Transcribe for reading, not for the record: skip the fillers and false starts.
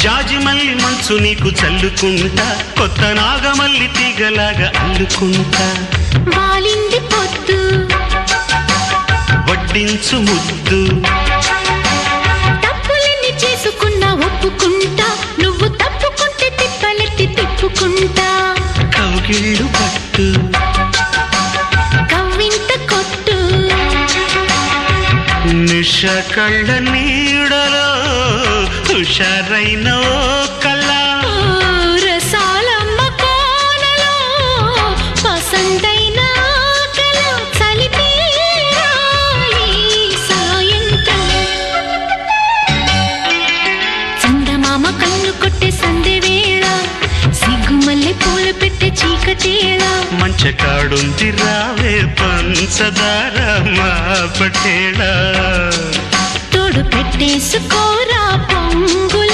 జాజిమల్లి మంచు నీకు చల్లుకుంటా కొత్త నాగమల్లి తీగలాగా అల్లుకుంటా వాలింది పొద్దు వడ్డించు ముద్దు తప్పులన్నీ చేసుకున్నా ఒప్పుకుంటా నువ్వు తప్పుకుంటే తిప్పలెత్తి తిప్పుకుంటా కౌగిళ్ళు పట్టు కవ్వింత కొట్టు నిష కళ్ళ నీడలో హుషారైన ఓ కళ రసాలమ్మ కోనలో పసందైన కళ చలిపేరాలి సాయంత్రం చందమామ కన్ను కొట్టే సందె వేళ సిగ్గుమల్లె పూలు పెట్టే చీకటేళ మంచకాడుంది రావే పంచదార మా పటేళ తోడు పెట్టేసుకోరా పొంగుల